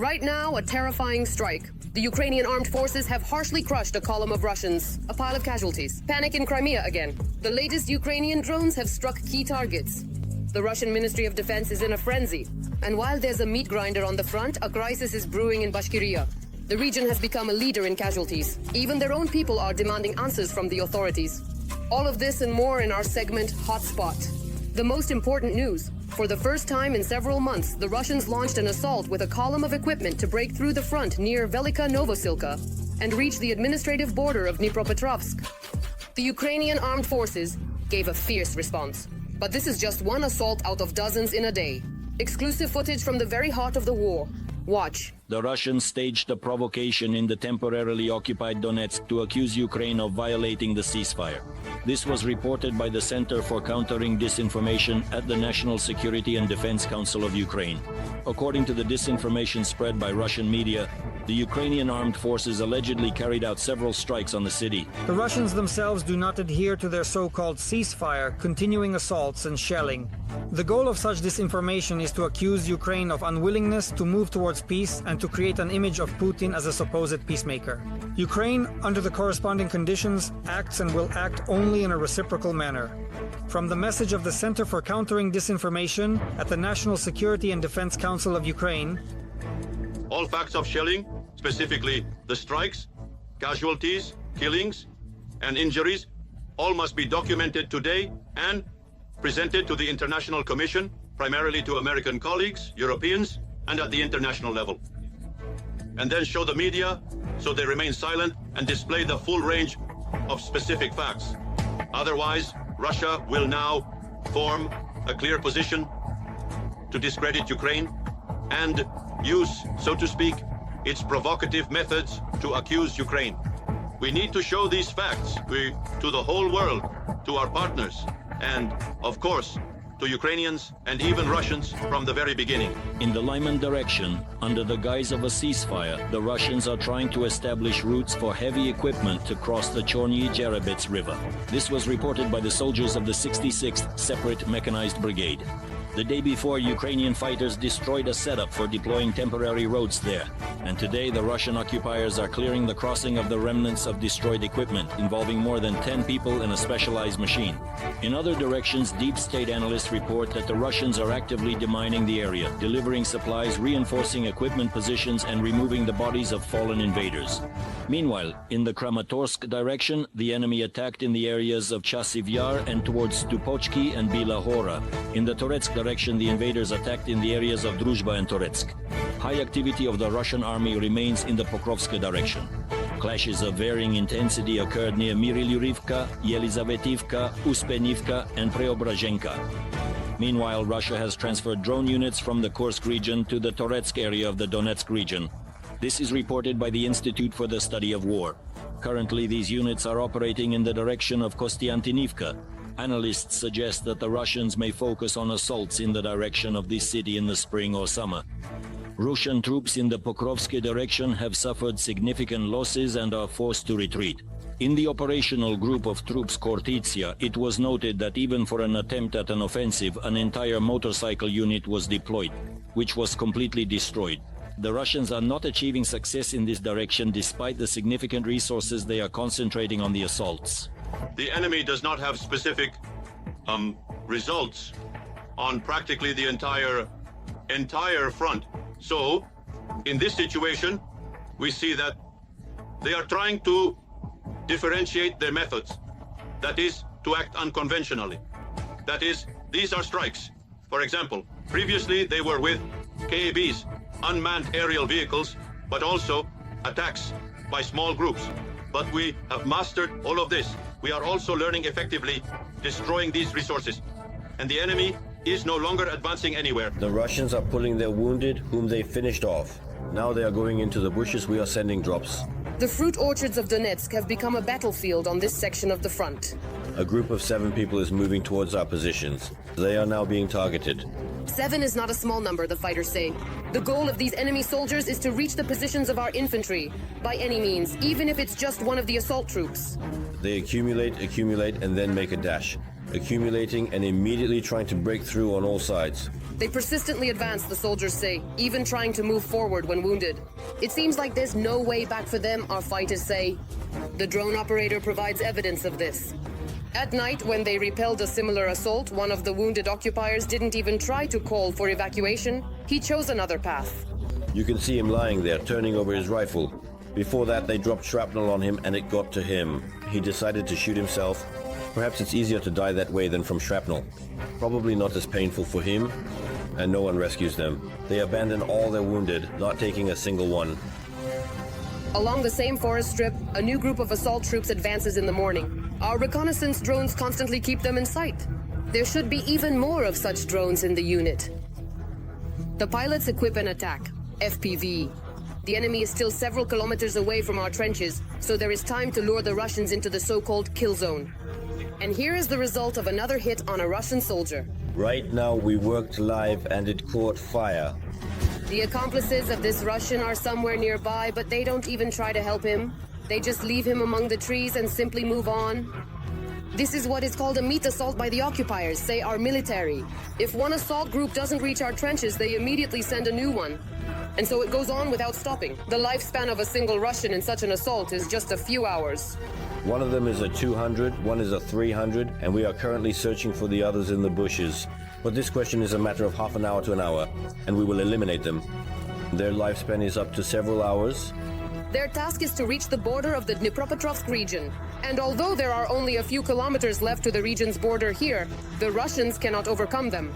Right now, a terrifying strike. The Ukrainian armed forces have harshly crushed a column of Russians, a pile of casualties. Panic in Crimea again. The latest Ukrainian drones have struck key targets. The Russian Ministry of Defense is in a frenzy. And while there's a meat grinder on the front, a crisis is brewing in Bashkiria. The region has become a leader in casualties. Even their own people are demanding answers from the authorities. All of this and more in our segment, Hotspot. The most important news. For the first time in several months, the Russians launched an assault with a column of equipment to break through the front near Velika Novosilka and reach the administrative border of Dnipropetrovsk. The Ukrainian armed forces gave a fierce response. But this is just one assault out of dozens in a day. Exclusive footage from the very heart of the war. Watch. The Russians staged a provocation in the temporarily occupied Donetsk to accuse Ukraine of violating the ceasefire. This was reported by the Center for Countering Disinformation at the National Security and Defense Council of Ukraine. According to the disinformation spread by Russian media, the Ukrainian armed forces allegedly carried out several strikes on the city. The Russians themselves do not adhere to their so-called ceasefire, continuing assaults and shelling. The goal of such disinformation is to accuse Ukraine of unwillingness to move towards peace and to create an image of Putin as a supposed peacemaker. Ukraine, under the corresponding conditions, acts and will act only in a reciprocal manner. From the message of the Center for Countering Disinformation at the National Security and Defense Council of Ukraine, all facts of shelling, specifically the strikes, casualties, killings, and injuries, all must be documented today and presented to the International Commission, primarily to American colleagues, Europeans, and at the international level. And then show the media so they remain silent and display the full range of specific facts. Otherwise, Russia will now form a clear position to discredit Ukraine and use, so to speak, its provocative methods to accuse Ukraine. We need to show these facts to the whole world, to our partners, and, of course, to Ukrainians and even Russians from the very beginning. In the Lyman direction, under the guise of a ceasefire, the Russians are trying to establish routes for heavy equipment to cross the Chorny Jerebets River. This was reported by the soldiers of the 66th Separate Mechanized Brigade. The day before, Ukrainian fighters destroyed a setup for deploying temporary roads there. And today, the Russian occupiers are clearing the crossing of the remnants of destroyed equipment, involving more than 10 people in a specialized machine. In other directions, deep state analysts report that the Russians are actively demining the area, delivering supplies, reinforcing equipment positions, and removing the bodies of fallen invaders. Meanwhile, in the Kramatorsk direction, the enemy attacked in the areas of Chasiv Yar and towards Stupochki and Bila Hora. In the Toretsk direction, the invaders attacked in the areas of Druzhba and Toretsk. High activity of the Russian army remains in the Pokrovsk direction. Clashes of varying intensity occurred near Mirilyurivka, Yelizavetivka, Uspenivka, and Preobrazhenka. Meanwhile, Russia has transferred drone units from the Kursk region to the Toretsk area of the Donetsk region. This is reported by the Institute for the Study of War. Currently, these units are operating in the direction of Kostiantinivka. Analysts suggest that the Russians may focus on assaults in the direction of this city in the spring or summer. Russian troops in the Pokrovsky direction have suffered significant losses and are forced to retreat. In the operational group of troops Kortitsia, it was noted that even for an attempt at an offensive, an entire motorcycle unit was deployed, which was completely destroyed. The Russians are not achieving success in this direction despite the significant resources they are concentrating on the assaults. The enemy does not have specific results on practically the entire front. So, in this situation, we see that they are trying to differentiate their methods. That is, to act unconventionally. That is, these are strikes. For example, previously they were with KABs, unmanned aerial vehicles, but also attacks by small groups. But we have mastered all of this. We are also learning effectively destroying these resources. And the enemy is no longer advancing anywhere. The Russians are pulling their wounded, whom they finished off. Now they are going into the bushes. We are sending drops. The fruit orchards of Donetsk have become a battlefield on this section of the front. A group of 7 people is moving towards our positions. They are now being targeted. 7 is not a small number, the fighters say. The goal of these enemy soldiers is to reach the positions of our infantry, by any means, even if it's just one of the assault troops. They accumulate, and then make a dash. Accumulating and immediately trying to break through on all sides. They persistently advance, the soldiers say, even trying to move forward when wounded. It seems like there's no way back for them, our fighters say. The drone operator provides evidence of this. At night, when they repelled a similar assault, one of the wounded occupiers didn't even try to call for evacuation. He chose another path. You can see him lying there, turning over his rifle. Before that, they dropped shrapnel on him and it got to him. He decided to shoot himself. Perhaps it's easier to die that way than from shrapnel. Probably not as painful for him, and no one rescues them. They abandon all their wounded, not taking a single one. Along the same forest strip, a new group of assault troops advances in the morning. Our reconnaissance drones constantly keep them in sight. There should be even more of such drones in the unit. The pilots equip an attack, FPV. The enemy is still several kilometers away from our trenches, so there is time to lure the Russians into the so-called kill zone. And here is the result of another hit on a Russian soldier. Right now we worked live and it caught fire. The accomplices of this Russian are somewhere nearby, but they don't even try to help him. They just leave him among the trees and simply move on. This is what is called a meat assault by the occupiers, say our military. If one assault group doesn't reach our trenches, they immediately send a new one. And so it goes on without stopping. The lifespan of a single Russian in such an assault is just a few hours. One of them is a 200, one is a 300, and we are currently searching for the others in the bushes. But this question is a matter of half an hour to an hour, and we will eliminate them. Their lifespan is up to several hours. Their task is to reach the border of the Dnipropetrovsk region. And although there are only a few kilometers left to the region's border here, the Russians cannot overcome them.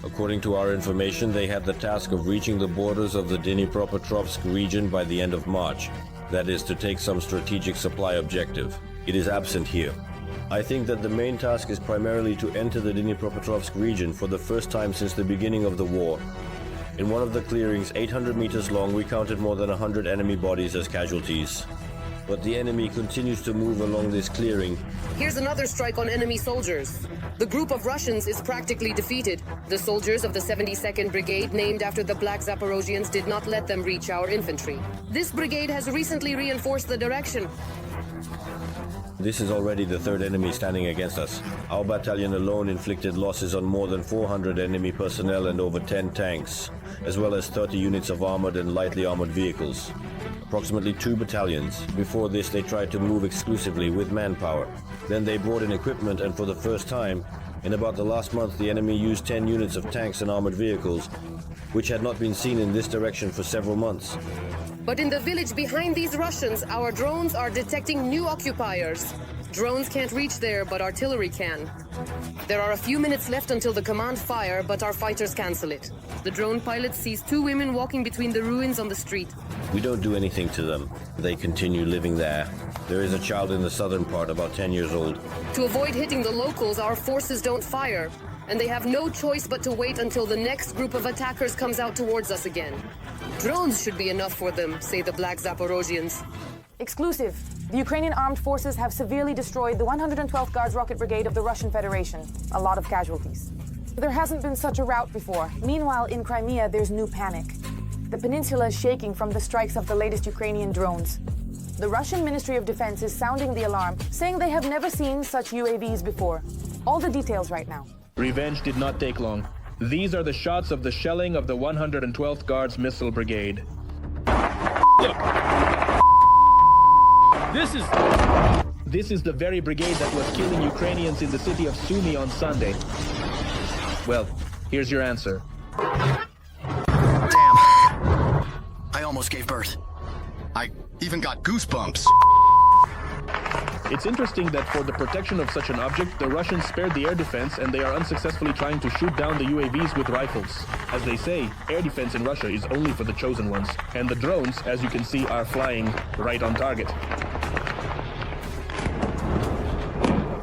According to our information, they had the task of reaching the borders of the Dnipropetrovsk region by the end of March. That is, to take some strategic supply objective. It is absent here. I think that the main task is primarily to enter the Dnipropetrovsk region for the first time since the beginning of the war. In one of the clearings, 800 meters long, we counted more than 100 enemy bodies as casualties. But the enemy continues to move along this clearing. Here's another strike on enemy soldiers. The group of Russians is practically defeated. The soldiers of the 72nd Brigade, named after the Black Zaporozhians, did not let them reach our infantry. This brigade has recently reinforced the direction. This is already the third enemy standing against us. Our battalion alone inflicted losses on more than 400 enemy personnel and over 10 tanks, as well as 30 units of armored and lightly armored vehicles. Approximately 2 battalions. Before this, they tried to move exclusively with manpower. Then they brought in equipment, and for the first time, in about the last month, the enemy used 10 units of tanks and armored vehicles, which had not been seen in this direction for several months. But in the village behind these Russians, our drones are detecting new occupiers. Drones can't reach there, but artillery can. There are a few minutes left until the command fire, but our fighters cancel it. The drone pilot sees 2 women walking between the ruins on the street. We don't do anything to them. They continue living there. There is a child in the southern part, about 10 years old. To avoid hitting the locals, our forces don't fire, and they have no choice but to wait until the next group of attackers comes out towards us again. Drones should be enough for them, say the Black Zaporozhians. Exclusive. The Ukrainian armed forces have severely destroyed the 112th Guards Rocket Brigade of the Russian Federation. A lot of casualties. There hasn't been such a rout before. Meanwhile, in Crimea, there's new panic. The peninsula is shaking from the strikes of the latest Ukrainian drones. The Russian Ministry of Defense is sounding the alarm, saying they have never seen such UAVs before. All the details right now. Revenge did not take long. These are the shots of the shelling of the 112th Guards Missile Brigade. Look. This is the very brigade that was killing Ukrainians in the city of Sumy on Sunday. Well, here's your answer. Damn. I almost gave birth. I even got goosebumps. It's interesting that for the protection of such an object, the Russians spared the air defense and they are unsuccessfully trying to shoot down the UAVs with rifles. As they say, air defense in Russia is only for the chosen ones. And the drones, as you can see, are flying right on target.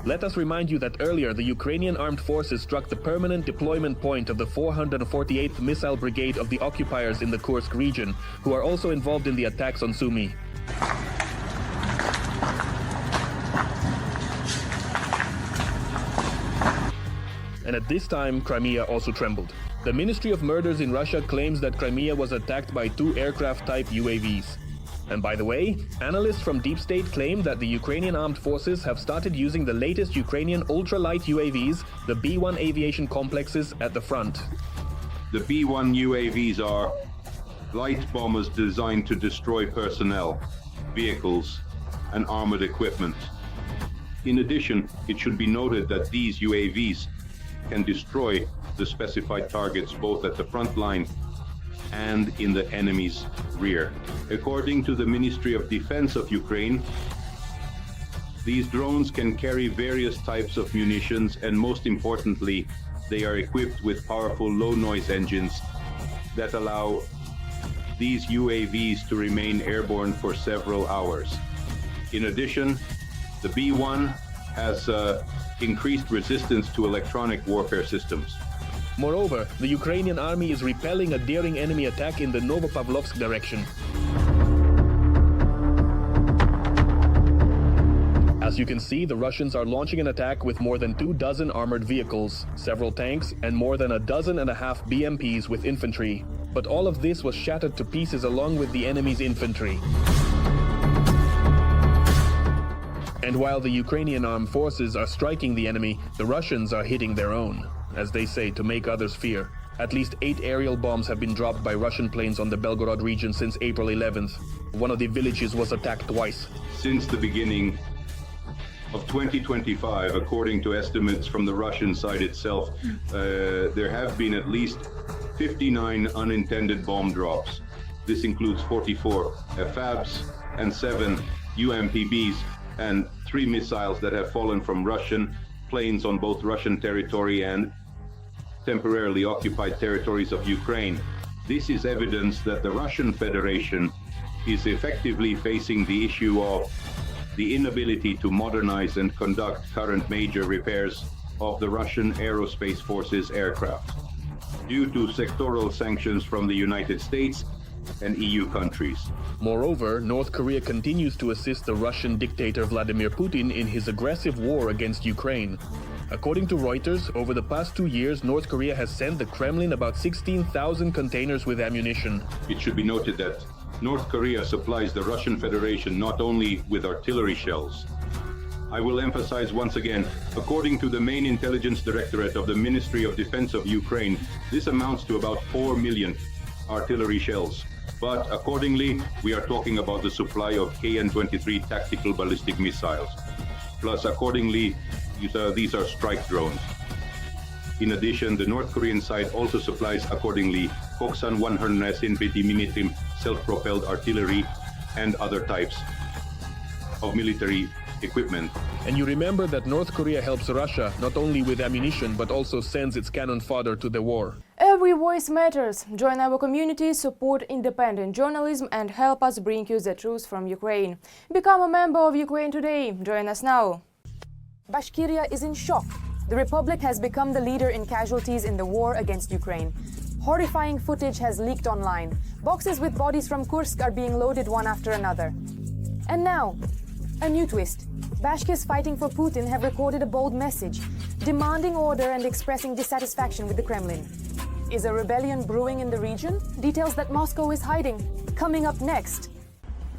Let us remind you that earlier the Ukrainian armed forces struck the permanent deployment point of the 448th Missile Brigade of the occupiers in the Kursk region, who are also involved in the attacks on Sumy. And at this time, Crimea also trembled. The Ministry of Murders in Russia claims that Crimea was attacked by 2 aircraft-type UAVs. And by the way, analysts from Deep State claim that the Ukrainian armed forces have started using the latest Ukrainian ultralight UAVs, the B-1 aviation complexes, at the front. The B-1 UAVs are light bombers designed to destroy personnel, vehicles, and armored equipment. In addition, it should be noted that these UAVs can destroy the specified targets both at the front line and in the enemy's rear. According to the Ministry of Defense of Ukraine, these drones can carry various types of munitions, and most importantly, they are equipped with powerful low-noise engines that allow these UAVs to remain airborne for several hours. In addition, the B-1 has increased resistance to electronic warfare systems. Moreover, the Ukrainian army is repelling a daring enemy attack in the Novopavlovsk direction. As you can see, the Russians are launching an attack with more than 24 armored vehicles, several tanks, and more than 12.5 BMPs with infantry. But all of this was shattered to pieces along with the enemy's infantry. And while the Ukrainian armed forces are striking the enemy, the Russians are hitting their own, as they say, to make others fear. At least 8 aerial bombs have been dropped by Russian planes on the Belgorod region since April 11th. One of the villages was attacked twice. Since the beginning of 2025, according to estimates from the Russian side itself, there have been at least 59 unintended bomb drops. This includes 44 FABs and 7 UMPBs and 3 missiles that have fallen from Russian planes on both Russian territory and temporarily occupied territories of Ukraine. This is evidence that the Russian Federation is effectively facing the issue of the inability to modernize and conduct current major repairs of the Russian Aerospace Forces aircraft due to sectoral sanctions from the United States and EU countries. Moreover, North Korea continues to assist the Russian dictator Vladimir Putin in his aggressive war against Ukraine. According to Reuters, over the past 2 years, North Korea has sent the Kremlin about 16,000 containers with ammunition. It should be noted that North Korea supplies the Russian Federation not only with artillery shells. I will emphasize once again, according to the main intelligence directorate of the Ministry of Defense of Ukraine, this amounts to about 4 million artillery shells. But accordingly, we are talking about the supply of KN-23 tactical ballistic missiles. Plus, accordingly, these are strike drones. In addition, the North Korean side also supplies, accordingly, Koksan 100S NPT self-propelled artillery and other types of military equipment. And you remember that North Korea helps Russia not only with ammunition, but also sends its cannon fodder to the war. Every voice matters. Join our community, support independent journalism, and help us bring you the truth from Ukraine. Become a member of Ukraine today. Join us now. Bashkiria is in shock. The Republic has become the leader in casualties in the war against Ukraine. Horrifying footage has leaked online. Boxes with bodies from Kursk are being loaded one after another. And now, a new twist. Bashkirs fighting for Putin have recorded a bold message, demanding order and expressing dissatisfaction with the Kremlin. Is a rebellion brewing in the region? Details that Moscow is hiding. Coming up next.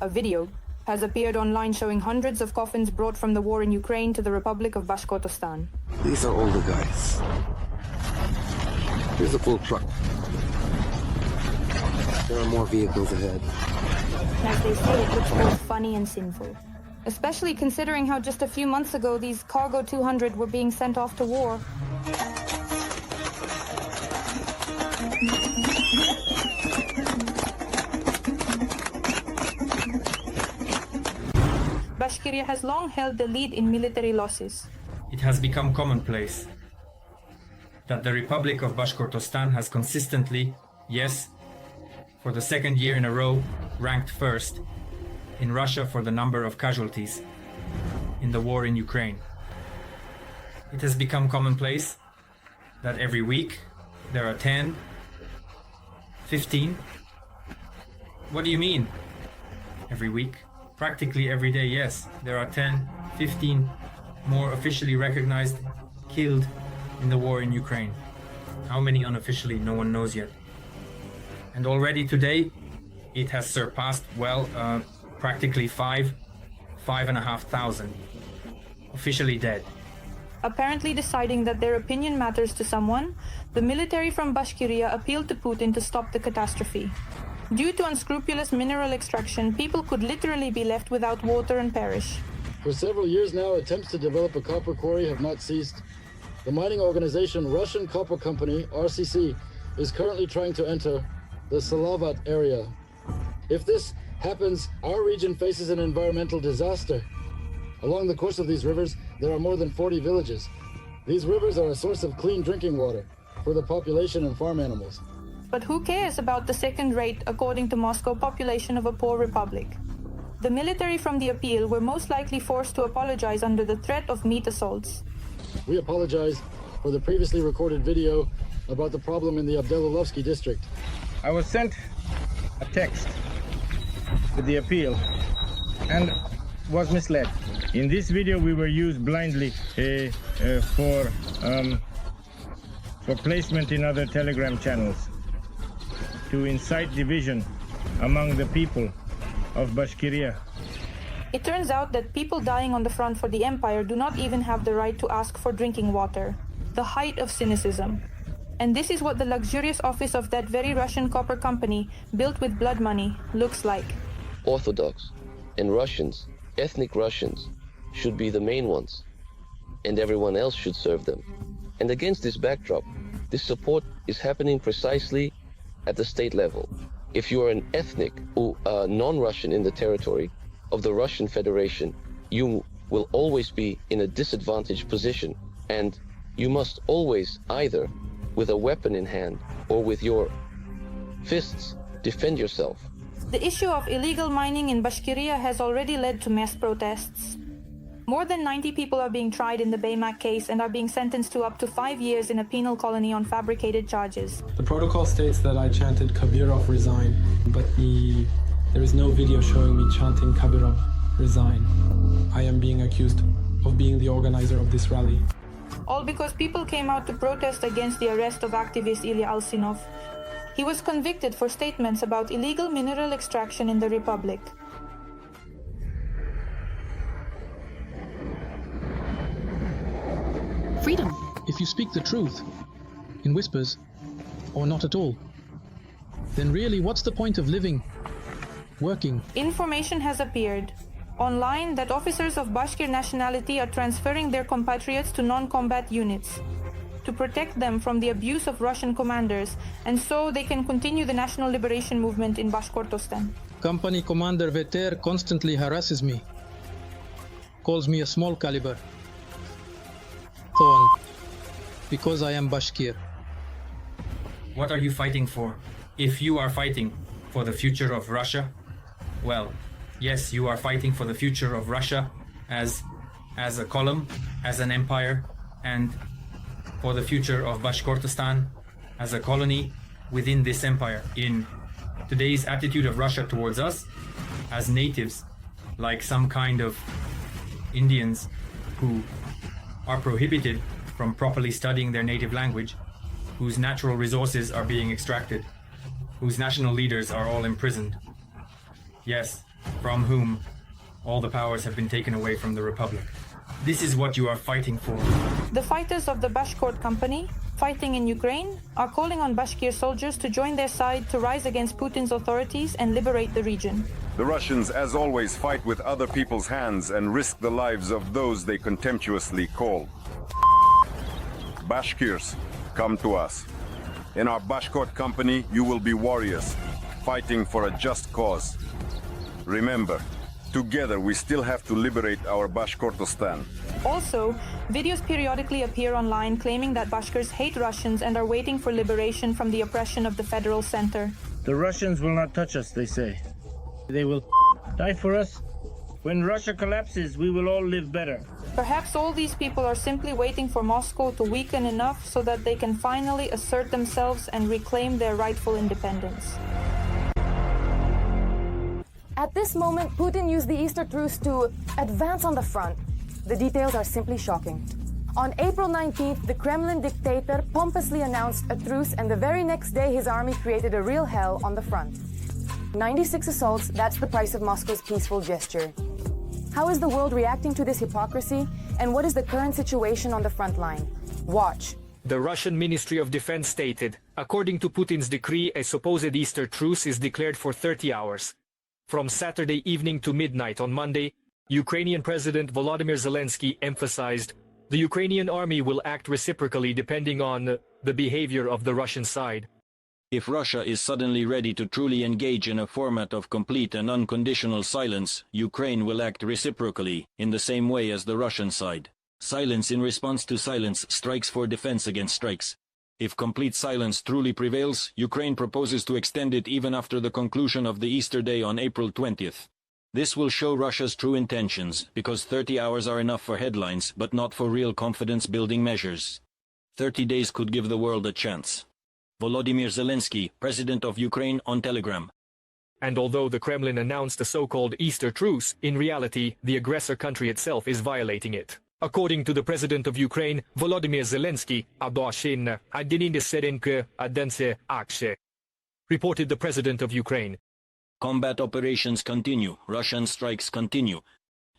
A video has appeared online showing hundreds of coffins brought from the war in Ukraine to the Republic of Bashkortostan. These are all the guys. Here's a full truck. There are more vehicles ahead. As they say, it looks both funny and sinful. Especially considering how just a few months ago these Cargo 200 were being sent off to war. Bashkiria has long held the lead in military losses. It has become commonplace that the Republic of Bashkortostan has consistently, yes, for the second year in a row, ranked first in Russia for the number of casualties in the war in Ukraine. It has become commonplace that every week there are 10, 15. What do you mean? Every week? Practically every day, yes. There are 10, 15 more officially recognized killed in the war in Ukraine. How many unofficially, no one knows yet. And already today, it has surpassed, practically 5,500 officially dead. Apparently deciding that their opinion matters to someone, the military from Bashkiria appealed to Putin to stop the catastrophe. Due to unscrupulous mineral extraction, people could literally be left without water and perish. For several years now, attempts to develop a copper quarry have not ceased. The mining organization Russian Copper Company, RCC, is currently trying to enter the Salavat area. If this happens, our region faces an environmental disaster. Along the course of these rivers, there are more than 40 villages. These rivers are a source of clean drinking water for the population and farm animals. But who cares about the second-rate, according to Moscow, population of a poor republic? The military from the appeal were most likely forced to apologize under the threat of meat assaults. We apologize for the previously recorded video about the problem in the Abdelovsky district. I was sent a text with the appeal and was misled. In this video we were used blindly for placement in other Telegram channels to incite division among the people of Bashkiria. It turns out that people dying on the front for the empire do not even have the right to ask for drinking water. The height of cynicism. And this is what the luxurious office of that very Russian copper company, built with blood money, looks like. Orthodox and Russians, ethnic Russians, should be the main ones, and everyone else should serve them. And against this backdrop, this support is happening precisely at the state level. If you are an ethnic or non-Russian in the territory of the Russian Federation, you will always be in a disadvantaged position, and you must always, either with a weapon in hand or with your fists, defend yourself. The issue of illegal mining in Bashkiria has already led to mass protests. More than 90 people are being tried in the Baymak case and are being sentenced to up to 5 years in a penal colony on fabricated charges. The protocol states that I chanted Kabirov resign, but there is no video showing me chanting Kabirov resign. I am being accused of being the organizer of this rally. All because people came out to protest against the arrest of activist Ilya Alsinov. He was convicted for statements about illegal mineral extraction in the Republic. Freedom. If you speak the truth, in whispers, or not at all, then really what's the point of living, working? Information has appeared online that officers of Bashkir nationality are transferring their compatriots to non-combat units to protect them from the abuse of Russian commanders, and so they can continue the national liberation movement in Bashkortostan. Company Commander Veter constantly harasses me, calls me a small caliber. Thorn, because I am Bashkir. What are you fighting for? If you are fighting for the future of Russia, well, yes, you are fighting for the future of Russia as a column, as an empire, and for the future of Bashkortostan as a colony within this empire. In today's attitude of Russia towards us as natives, like some kind of Indians who are prohibited from properly studying their native language, whose natural resources are being extracted, whose national leaders are all imprisoned. Yes, from whom all the powers have been taken away from the Republic. This is what you are fighting for. The fighters of the Bashkort Company, fighting in Ukraine, are calling on Bashkir soldiers to join their side to rise against Putin's authorities and liberate the region. The Russians, as always, fight with other people's hands and risk the lives of those they contemptuously call Bashkirs. Come to us. In our Bashkort Company, you will be warriors, fighting for a just cause. Remember, together we still have to liberate our Bashkortostan. Also, videos periodically appear online claiming that Bashkirs hate Russians and are waiting for liberation from the oppression of the federal center. The Russians will not touch us, they say. They will die for us. When Russia collapses, we will all live better. Perhaps all these people are simply waiting for Moscow to weaken enough so that they can finally assert themselves and reclaim their rightful independence. At this moment, Putin used the Easter truce to advance on the front. The details are simply shocking. On April 19th, the Kremlin dictator pompously announced a truce, and the very next day his army created a real hell on the front. 96 assaults, that's the price of Moscow's peaceful gesture. How is the world reacting to this hypocrisy, and what is the current situation on the front line? Watch. The Russian Ministry of Defense stated, according to Putin's decree, a supposed Easter truce is declared for 30 hours. From Saturday evening to midnight on Monday, Ukrainian President Volodymyr Zelensky emphasized the Ukrainian army will act reciprocally depending on the behavior of the Russian side. If Russia is suddenly ready to truly engage in a format of complete and unconditional silence, Ukraine will act reciprocally, in the same way as the Russian side. Silence in response to silence, strikes for defense against strikes. If complete silence truly prevails, Ukraine proposes to extend it even after the conclusion of the Easter day on April 20th. This will show Russia's true intentions, because 30 hours are enough for headlines, but not for real confidence-building measures. 30 days could give the world a chance. Volodymyr Zelensky, President of Ukraine, on Telegram. And although the Kremlin announced a so-called Easter truce, in reality, the aggressor country itself is violating it. According to the President of Ukraine, Volodymyr Zelensky, reported the President of Ukraine. Combat operations continue, Russian strikes continue.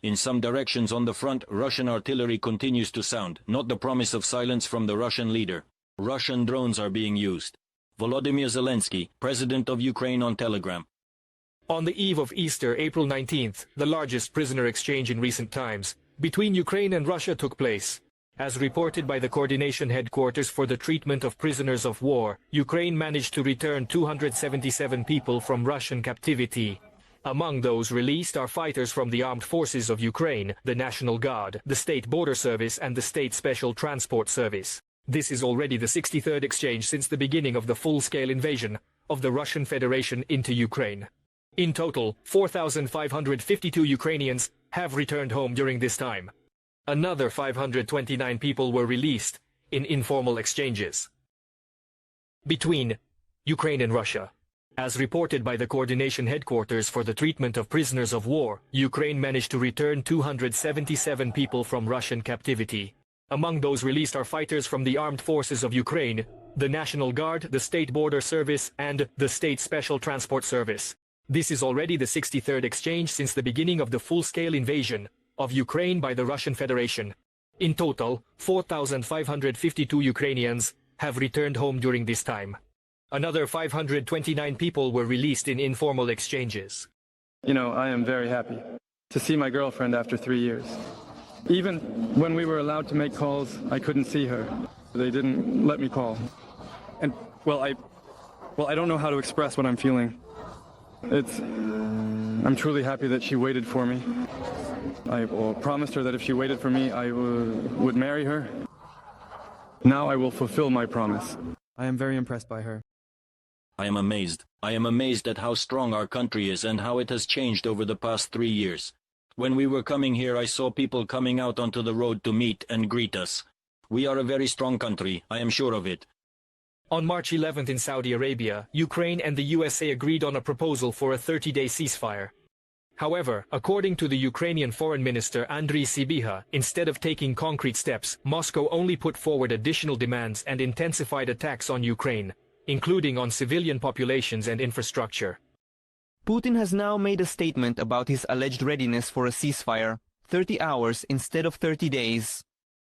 In some directions on the front, Russian artillery continues to sound, not the promise of silence from the Russian leader. Russian drones are being used. Volodymyr Zelensky, President of Ukraine, on Telegram. On the eve of Easter, April 19th, the largest prisoner exchange in recent times between Ukraine and Russia took place. As reported by the Coordination Headquarters for the Treatment of Prisoners of War, Ukraine managed to return 277 people from Russian captivity. Among those released are fighters from the Armed Forces of Ukraine, the National Guard, the State Border Service and the State Special Transport Service. This is already the 63rd exchange since the beginning of the full-scale invasion of the Russian Federation into Ukraine. In total, 4,552 Ukrainians have returned home during this time. Another 529 people were released in informal exchanges between Ukraine and Russia. As reported by the Coordination Headquarters for the Treatment of Prisoners of War, Ukraine managed to return 277 people from Russian captivity. Among those released are fighters from the Armed Forces of Ukraine, the National Guard, the State Border Service, and the State Special Transport Service. This is already the 63rd exchange since the beginning of the full-scale invasion of Ukraine by the Russian Federation. In total, 4,552 Ukrainians have returned home during this time. Another 529 people were released in informal exchanges. You know, I am very happy to see my girlfriend after 3 years. Even when we were allowed to make calls, I couldn't see her. They didn't let me call. And, I don't know how to express what I'm feeling. I'm truly happy that she waited for me. I promised her that if she waited for me, I would marry her. Now I will fulfill my promise. I am very impressed by her. I am amazed. I am amazed at how strong our country is and how it has changed over the past 3 years. When we were coming here, I saw people coming out onto the road to meet and greet us. We are a very strong country, I am sure of it. On March 11th in Saudi Arabia, Ukraine and the USA agreed on a proposal for a 30-day ceasefire. However, according to the Ukrainian Foreign Minister Andriy Sybiha, instead of taking concrete steps, Moscow only put forward additional demands and intensified attacks on Ukraine, including on civilian populations and infrastructure. Putin has now made a statement about his alleged readiness for a ceasefire, 30 hours instead of 30 days.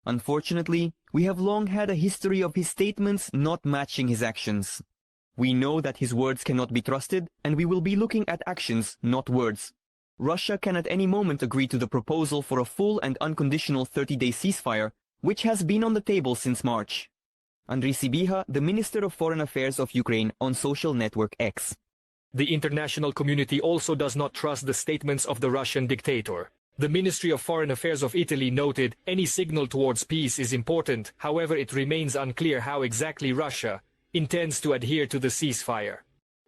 Unfortunately, we have long had a history of his statements not matching his actions. We know that his words cannot be trusted, and we will be looking at actions, not words. Russia can at any moment agree to the proposal for a full and unconditional 30-day ceasefire, which has been on the table since March. Andriy Sybiha, the Minister of Foreign Affairs of Ukraine, on social network X. The international community also does not trust the statements of the Russian dictator. The Ministry of Foreign Affairs of Italy noted, any signal towards peace is important, however it remains unclear how exactly Russia intends to adhere to the ceasefire.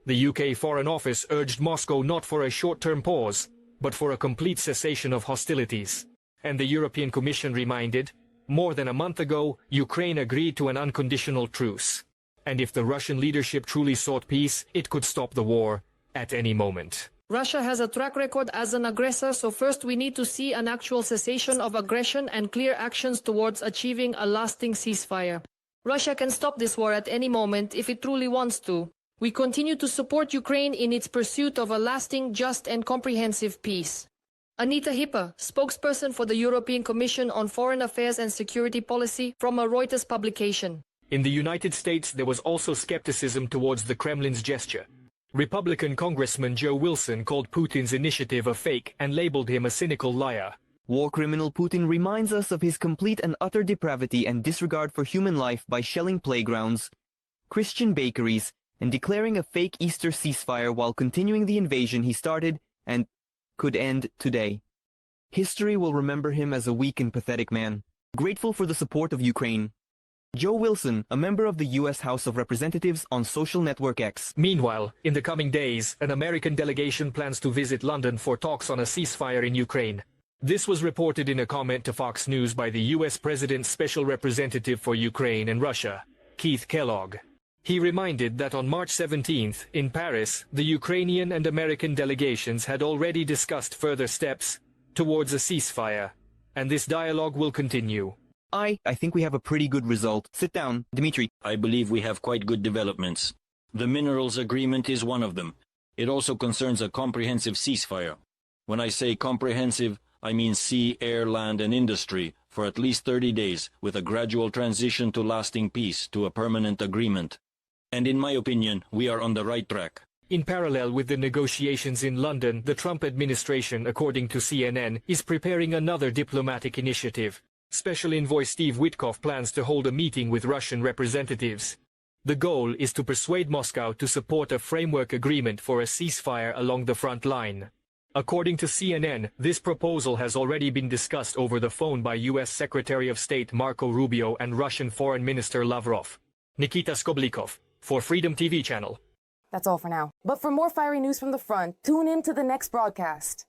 The UK Foreign Office urged Moscow not for a short-term pause, but for a complete cessation of hostilities. And the European Commission reminded, more than a month ago, Ukraine agreed to an unconditional truce. And if the Russian leadership truly sought peace, it could stop the war at any moment. Russia has a track record as an aggressor, so first we need to see an actual cessation of aggression and clear actions towards achieving a lasting ceasefire. Russia can stop this war at any moment if it truly wants to. We continue to support Ukraine in its pursuit of a lasting, just and comprehensive peace. Anita Hippa, spokesperson for the European Commission on Foreign Affairs and Security Policy, from a Reuters publication. In the United States, there was also skepticism towards the Kremlin's gesture. Republican Congressman Joe Wilson called Putin's initiative a fake and labeled him a cynical liar. War criminal Putin reminds us of his complete and utter depravity and disregard for human life by shelling playgrounds, Christian bakeries, and declaring a fake Easter ceasefire while continuing the invasion he started and could end today. History will remember him as a weak and pathetic man. Grateful for the support of Ukraine. Joe Wilson, a member of the U.S. House of Representatives, on social network X. Meanwhile, in the coming days, an American delegation plans to visit London for talks on a ceasefire in Ukraine. This was reported in a comment to Fox News by the U.S. President's Special Representative for Ukraine and Russia, Keith Kellogg. He reminded that on March 17th, in Paris, the Ukrainian and American delegations had already discussed further steps towards a ceasefire, and this dialogue will continue. I think we have a pretty good result. Sit down, Dmitry. I believe we have quite good developments. The minerals agreement is one of them. It also concerns a comprehensive ceasefire. When I say comprehensive, I mean sea, air, land, and industry for at least 30 days, with a gradual transition to lasting peace, to a permanent agreement. And in my opinion, we are on the right track. In parallel with the negotiations in London, the Trump administration, according to CNN, is preparing another diplomatic initiative. Special Envoy Steve Witkoff plans to hold a meeting with Russian representatives. The goal is to persuade Moscow to support a framework agreement for a ceasefire along the front line. According to CNN, this proposal has already been discussed over the phone by U.S. Secretary of State Marco Rubio and Russian Foreign Minister Lavrov. Nikita Skoblikov, for Freedom TV channel. That's all for now. But for more fiery news from the front, tune in to the next broadcast.